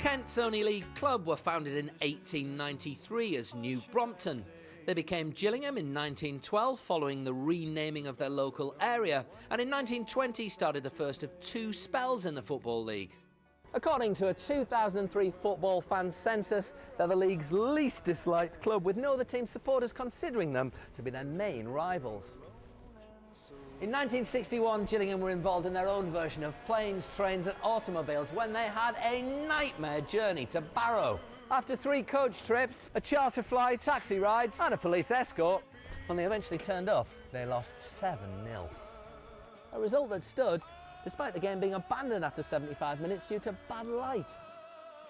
Kent's only league club were founded in 1893 as New Brompton. They became Gillingham in 1912 following the renaming of their local area, and in 1920 started the first of two spells in the Football League. According to a 2003 football fan census, they're the league's least disliked club, with no other team supporters considering them to be their main rivals. In 1961, Gillingham were involved in their own version of planes, trains and automobiles when they had a nightmare journey to Barrow. After 3 coach trips, a charter flight, taxi rides and a police escort, when they eventually turned up, they lost 7-0. A result that stood, despite the game being abandoned after 75 minutes due to bad light.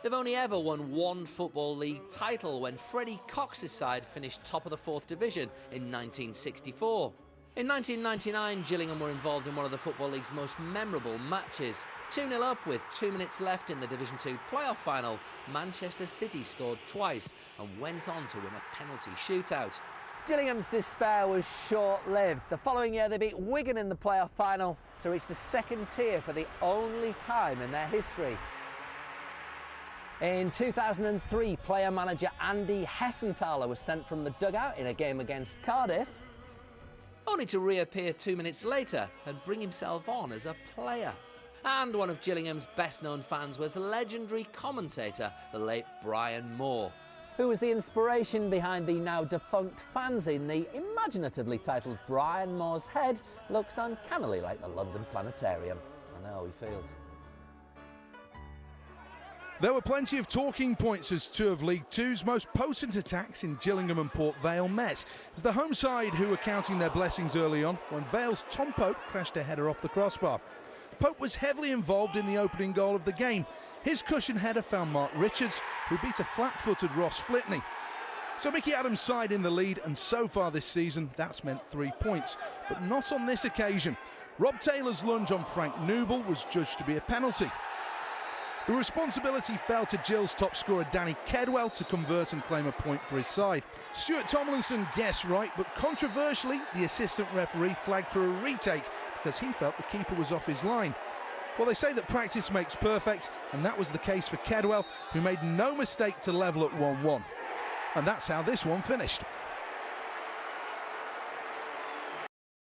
They've only ever won one Football League title when Freddie Cox's side finished top of the 4th Division in 1964. In 1999, Gillingham were involved in one of the Football League's most memorable matches. 2-0 up with 2 minutes left in the Division 2 playoff final, Manchester City scored twice and went on to win a penalty shootout. Gillingham's despair was short-lived. The following year they beat Wigan in the playoff final to reach the 2nd tier for the only time in their history. In 2003, player-manager Andy Hessenthaler was sent from the dugout in a game against Cardiff, only to reappear 2 minutes later and bring himself on as a player. And one of Gillingham's best-known fans was legendary commentator, the late Brian Moore, who was the inspiration behind the now defunct fanzine. The imaginatively titled Brian Moore's Head looks uncannily like the London Planetarium. I know how he feels. There were plenty of talking points as two of League Two's most potent attacks in Gillingham and Port Vale met. It was the home side who were counting their blessings early on when Vale's Tom Pope crashed a header off the crossbar. Pope was heavily involved in the opening goal of the game. His cushion header found Mark Richards, who beat a flat-footed Ross Flitney. So Mickey Adams' side in the lead, and so far this season that's meant 3 points, but not on this occasion. Rob Taylor's lunge on Frank Nouble was judged to be a penalty. The responsibility fell to Gill's top scorer Danny Kedwell to convert and claim a point for his side. Stuart Tomlinson guessed right, but controversially the assistant referee flagged for a retake because he felt the keeper was off his line. Well, they say that practice makes perfect, and that was the case for Kedwell, who made no mistake to level at 1-1. And that's how this one finished.